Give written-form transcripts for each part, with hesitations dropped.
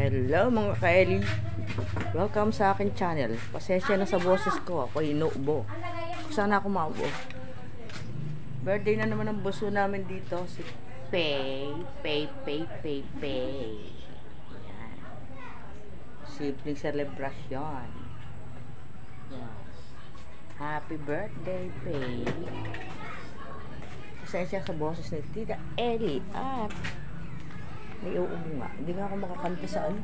Hello mga ka-Eli. Welcome sa akin channel. Pasensya na sa boses ko. Ako inuubo. Sana ako maubo. Birthday na naman ang buso namin dito. Si Pay. Yan. Simpleng celebration. Yes. Happy birthday, Pay. Pasensya sa boses ni Tita Eli. At may uubo nga. Hindi nga ako makakanta sa ano.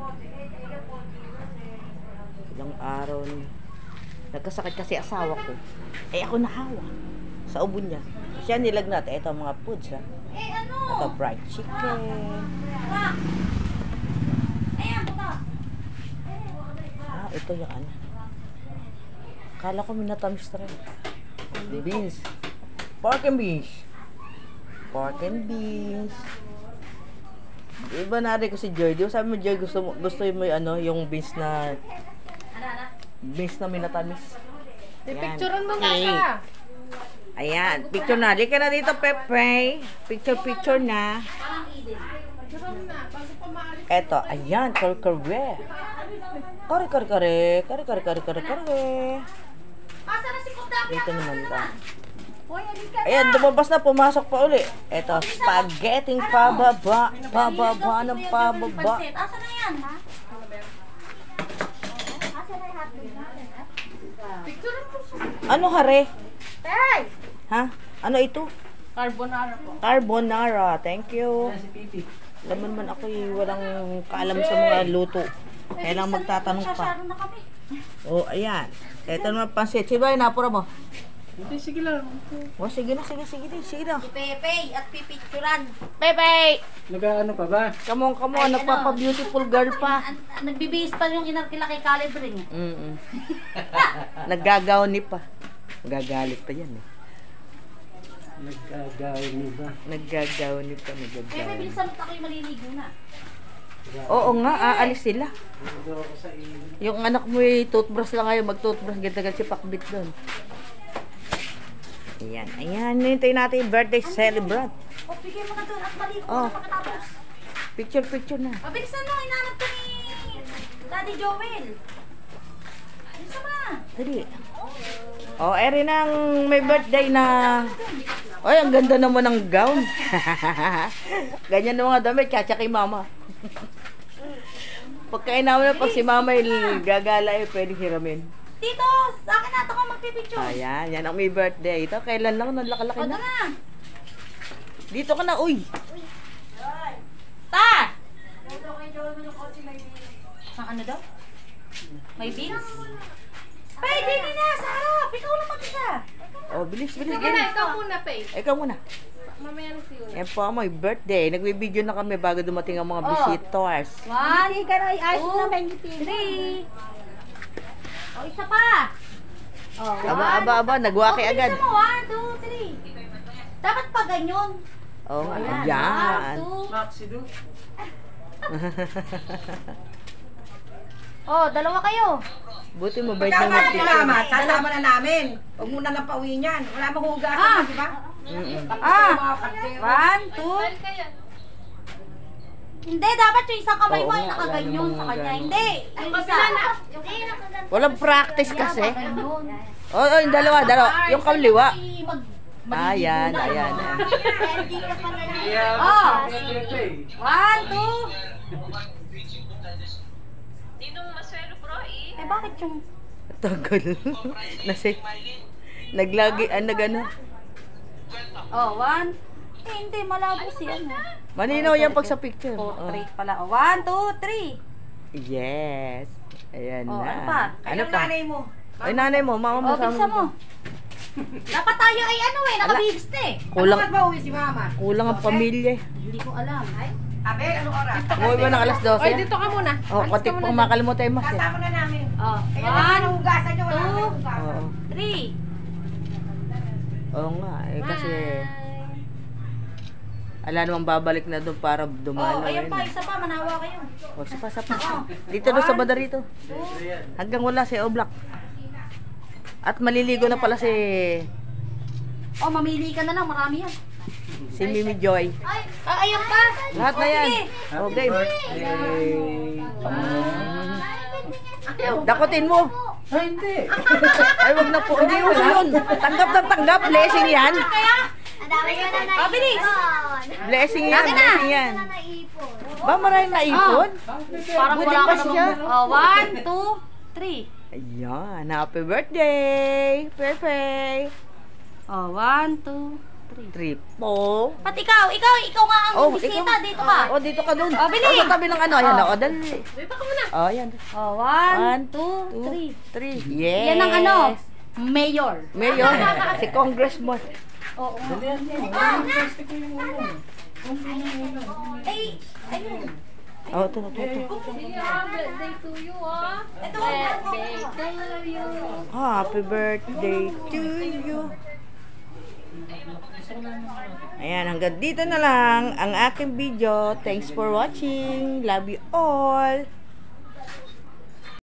Ilang araw na. Nagkasakit kasi asawa ko. Eh ako nahawa. Sa ubo niya. Siya nilagnat. Ito mga foods ha. Ito fried chicken. Ah, ito yung ano. Kala ko minatamis na rin. Beans. Pork and beans. Pork and beans. Iba na rin ko si Joy. Di ba sabi mo, Joy, gusto mo yung ano, yung beans na minatamis. Picturean mo nga siya. Ayan, picture na. Di ka na dito, Pepe. Picture na. Eto, ayan, kare. Dito naman ba? Ayan, lumabas na, pumasok pa uli. Eto, spaghetti pababa ng pababa. Asa na yan, ha? Asa na yung hotdog natin, ha? Picturean mo siya. Ano hare? Hey! Ha? Ano ito? Carbonara po. Carbonara. Thank you. Laman man ako walang kaalam sa mga luto. Kailangan magtatanong pa. Masyado na kami. Oh, ayan. Ito naman pansit. Siba, napura mo. Hindi, sige lang. Oh, sige na. Si Pepe at pipicturan. Pepe! Nag-ano pa ba? Come on. Ay, Nagpapa-beautiful girl pa. Nagbibihis pa yung inarkila kay Calibring. Naggagawni pa. Magagalit pa yan eh. Nag-agawin ba? Naggagawni pa. Pepe, bilisan mo ako yung maliligo na. Oo nga, aalis sila. Yung anak mo toothbrush lang ngayon, mag-toothbrush. Ganda-ganda si Pakbit doon. Ayan, hintayin natin yung birthday celebrant. O, bigay mo na doon at maligo Oh. na pagkatapos. Picture na. Bilisan mo, inanap ko ni Daddy Joel. Bilisan mo na. Dali. Oh, eri nang may birthday na. Oy, ang ganda naman ng gown. Ganyan na mga damit, tsatsa kay mama. Pagkain namin pag si mama gagala pwede hiramin. Tito, sa akin nato ko magpipicture. Ayan, yan ang may birthday. Ito, kailan lang, nalakalaki O, na. na. Dito ka na, uy. Ta! Ang ano daw? May beans? Pwede na, sarap! Ikaw lang mag-isa. Oh, bilis. Sige na, ikaw muna, Pay. Ikaw muna. Mamaya na siyo. Yan po, may birthday. Nagbibideo na kami bago dumating ang mga visitors. 1, 2, 3. O, isa pa. O, Aba, nagwaki agad. Isa mo, 1, 2, 3. Dapat pa ganyan. Oh, Ayan. ayan. 1, 2. Maxido. Oh, dalawa kayo. Buti mo bait Tama na na mama, sasama na namin. Huwag muna lang pauwi niyan. Wala mang hugasan, di ba? Ah. 1, 2. Hindi, dapat yung isang kamay mo Oo ay nga, nakaganyan wala sa namang kanya. ganun. Hindi, yung isa. Walang practice kasi. Ganyan. Oh, yung dalawa. Yung kaliwa. Ayan. Ayan. Oh. 1, 2. Eh, bakit yung... Tagal. Naglagi, nagano. Oh, 1. Eh, hindi, malabo si ano. Maninaw yan pag sa picture. Portrait pala. 1, 2, 3. Yes. Ayan Oh, na. ano pa? Ano Yung pa? nanay mo. Ay, nanay mo. Mama mo. Oh, bilisan mo. Dapat tayo ay ano nakabihis na eh. Kulang, Ano ba uwi si mama? kulang ang pamilya. Hindi ko alam. Ay, Abe, anong oras? Umuwi ba ng alas 12? Oy, dito ka muna. Oh, konti pang makalimutan yung mas. Kasama na namin. oh. Kaya naman ang hugasan niyo, wala nang hugasan. Oo. 1, 2, 3. Oo nga, kasi ala namang babalik na doon para dumalo. Oh, ayun pa, isa pa, manawa kayo. O, sapa. Dito doon sa badarito. Hanggang wala si Oblak. At maliligo na pala si Oh, mamili ka na lang, marami yan. Si Mimi Joy. Ay, ayun pa. Lahat na yan. Sige. Okay. Dakutin mo. Ay, hindi. Ay, wag na po. Hindi uso yun. Tanggap ng tanggap. Blessing yan. Ang dami ko na naipon. bilis. Blessing yan. Blessing yan. Ba, maraming naipon? Parang Buti wala pa ka siya. namang... 1, 2, 3. Ayan. Happy birthday. Perfect. 1, 2, 3. Tripo. Pati ikaw nga ang bisita. ikaw. Dito ka. Oh, dito ka dun. Oh, bili. Sa tabi ng ano. Ayan, oh, dali. Dito ka muna. Oh, ayan. 1, 2, 3. 3. Yes. Yan ang ano, mayor. Mayor. Si Congressman. Oo. Dalihan mo. Ang plastic ko yung ulo. Ay, ayun. Oh, ito. Birthday to you, ah. Birthday to you. Happy birthday to you. Ayan, hanggang dito na lang ang aking video. Thanks for watching. Love you all.